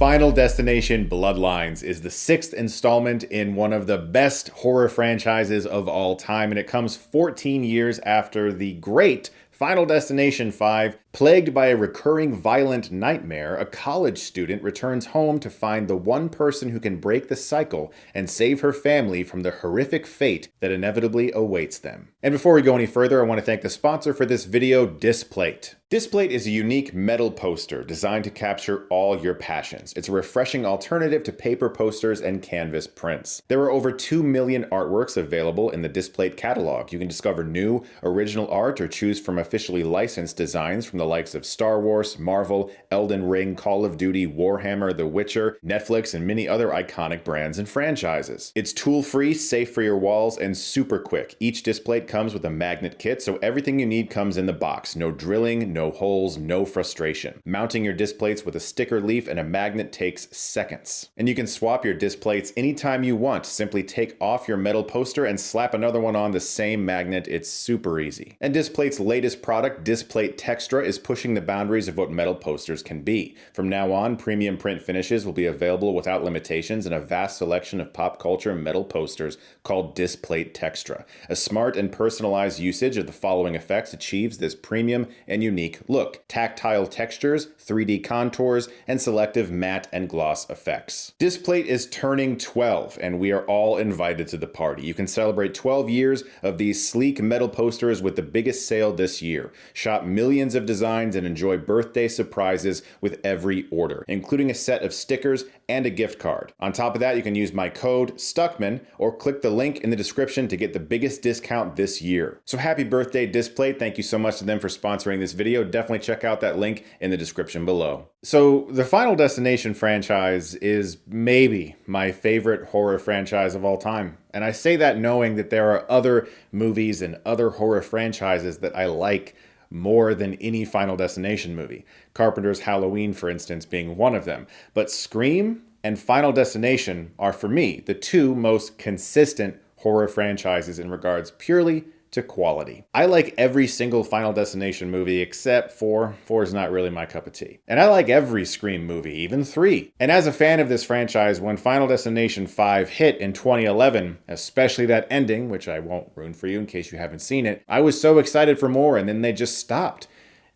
Final Destination Bloodlines is the 6th installment in one of the best horror franchises of all time, and it comes 14 years after the great Final Destination 5. Plagued by a recurring violent nightmare, a college student returns home to find the one person who can break the cycle and save her family from the horrific fate that inevitably awaits them. And before we go any further, I want to thank the sponsor for this video, Displate. Displate is a unique metal poster designed to capture all your passions. It's a refreshing alternative to paper posters and canvas prints. There are over 2 million artworks available in the Displate catalog. You can discover new, original art or choose from officially licensed designs from the likes of Star Wars, Marvel, Elden Ring, Call of Duty, Warhammer, The Witcher, Netflix, and many other iconic brands and franchises. It's tool-free, safe for your walls, and super quick. Each Displate comes with a magnet kit, so everything you need comes in the box. No drilling, no holes, no frustration. Mounting your Displates with a sticker leaf and a magnet takes seconds. And you can swap your Displates anytime you want. Simply take off your metal poster and slap another one on the same magnet. It's super easy. And Displate's latest product, Displate Textra, is pushing the boundaries of what metal posters can be. From now on, premium print finishes will be available without limitations in a vast selection of pop culture metal posters called Displate Textra. A smart and personalized usage of the following effects achieves this premium and unique look: tactile textures, 3D contours, and selective matte and gloss effects. Displate is turning 12, and we are all invited to the party. You can celebrate 12 years of these sleek metal posters with the biggest sale this year. Shop millions of designs and enjoy birthday surprises with every order, including a set of stickers and a gift card. On top of that, you can use my code Stuckmann or click the link in the description to get the biggest discount this year. So happy birthday, Displate. Thank you so much to them for sponsoring this video. Definitely check out that link in the description below. So the Final Destination franchise is maybe my favorite horror franchise of all time. And I say that knowing that there are other movies and other horror franchises that I like more than any Final Destination movie. Carpenter's Halloween, for instance, being one of them. But Scream and Final Destination are, for me, the two most consistent horror franchises in regards purely to quality. I like every single Final Destination movie except 4. 4 is not really my cup of tea. And I like every Scream movie, even 3. And as a fan of this franchise, when Final Destination 5 hit in 2011, especially that ending, which I won't ruin for you in case you haven't seen it, I was so excited for more, and then they just stopped.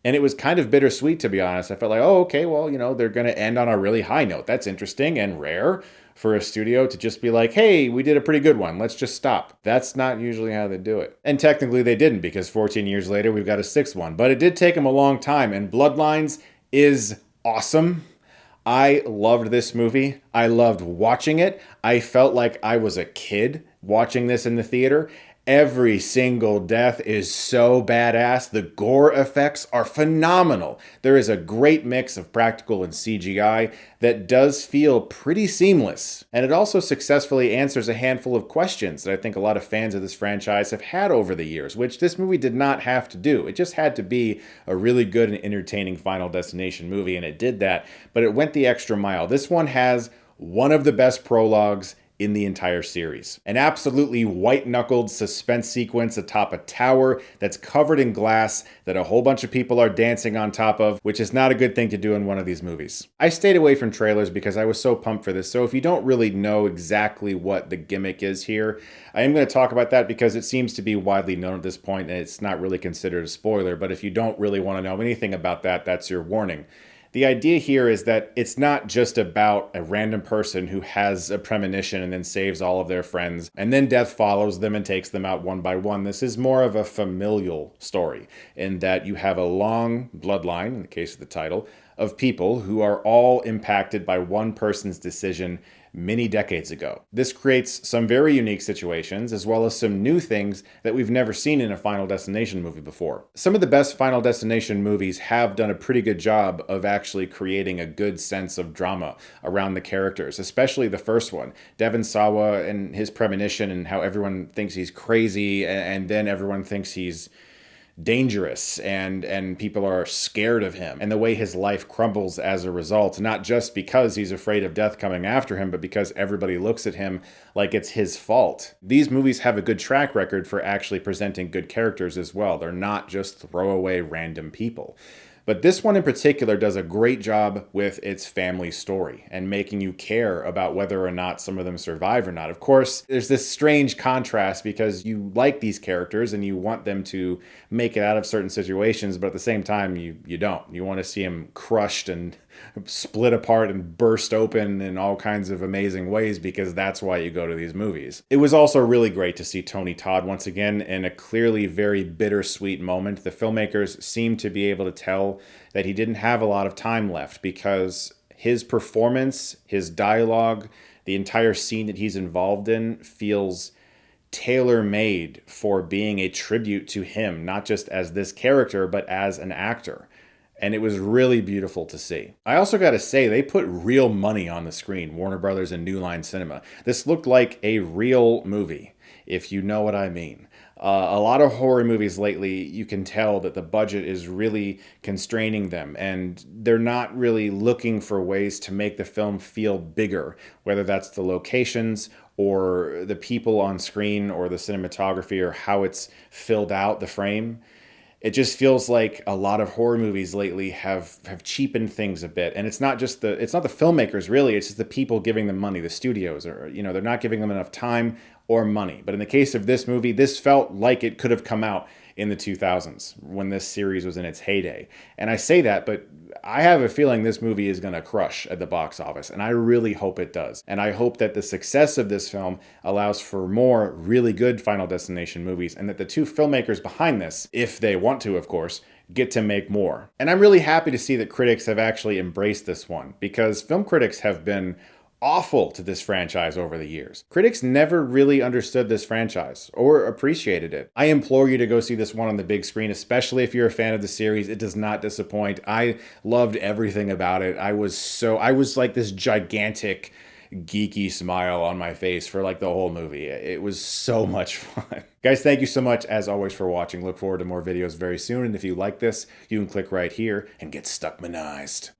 And it was kind of bittersweet, to be honest. I felt like, oh, okay, well, you know, they're going to end on a really high note. That's interesting and rare for a studio to just be like, hey, we did a pretty good one. Let's just stop. That's not usually how they do it. And technically they didn't, because 14 years later, we've got a 6th one. But it did take them a long time, and Bloodlines is awesome. I loved this movie. I loved watching it. I felt like I was a kid watching this in the theater. Every single death is so badass. The gore effects are phenomenal. There is a great mix of practical and CGI that does feel pretty seamless. And it also successfully answers a handful of questions that I think a lot of fans of this franchise have had over the years, which this movie did not have to do. It just had to be a really good and entertaining Final Destination movie, and it did that, but it went the extra mile. This one has one of the best prologues in the entire series. An absolutely white-knuckled suspense sequence atop a tower that's covered in glass that a whole bunch of people are dancing on top of, which is not a good thing to do in one of these movies. I stayed away from trailers because I was so pumped for this, so if you don't really know exactly what the gimmick is here, I am going to talk about that because it seems to be widely known at this point and it's not really considered a spoiler, but if you don't really want to know anything about that, that's your warning. The idea here is that it's not just about a random person who has a premonition and then saves all of their friends, and then death follows them and takes them out one by one. This is more of a familial story in that you have a long bloodline, in the case of the title, of people who are all impacted by one person's decision many decades ago. This creates some very unique situations, as well as some new things that we've never seen in a Final Destination movie before. Some of the best Final Destination movies have done a pretty good job of actually creating a good sense of drama around the characters, especially the first one. Devon Sawa and his premonition and how everyone thinks he's crazy, and then everyone thinks he's dangerous and people are scared of him, and the way his life crumbles as a result, not just because he's afraid of death coming after him, but because everybody looks at him like it's his fault. These movies have a good track record for actually presenting good characters as well. They're not just throwaway random people. But this one in particular does a great job with its family story and making you care about whether or not some of them survive or not. Of course, there's this strange contrast because you like these characters and you want them to make it out of certain situations, but at the same time, you don't. You want to see them crushed and split apart and burst open in all kinds of amazing ways because that's why you go to these movies. It was also really great to see Tony Todd once again in a clearly very bittersweet moment. The filmmakers seemed to be able to tell that he didn't have a lot of time left because his performance, his dialogue, the entire scene that he's involved in feels tailor-made for being a tribute to him, not just as this character, but as an actor. And it was really beautiful to see. I also got to say, they put real money on the screen, Warner Brothers and New Line Cinema. This looked like a real movie, if you know what I mean. A lot of horror movies lately, you can tell that the budget is really constraining them, and they're not really looking for ways to make the film feel bigger, whether that's the locations or the people on screen or the cinematography or how it's filled out, the frame. It just feels like a lot of horror movies lately have cheapened things a bit. And it's not the filmmakers really, it's just the people giving them money, the studios, or, they're not giving them enough time or money. But in the case of this movie, this felt like it could have come out in the 2000s when this series was in its heyday. And I say that, but I have a feeling this movie is going to crush at the box office, and I really hope it does. And I hope that the success of this film allows for more really good Final Destination movies, and that the two filmmakers behind this, if they want to, of course, get to make more. And I'm really happy to see that critics have actually embraced this one, because film critics have been awful to this franchise over the years. Critics never really understood this franchise or appreciated it. I implore you to go see this one on the big screen, especially if you're a fan of the series. It does not disappoint. I loved everything about it. I was like this gigantic geeky smile on my face for like the whole movie. It was so much fun. Guys, thank you so much as always for watching. Look forward to more videos very soon. And if you like this, you can click right here and get Stuckmanized.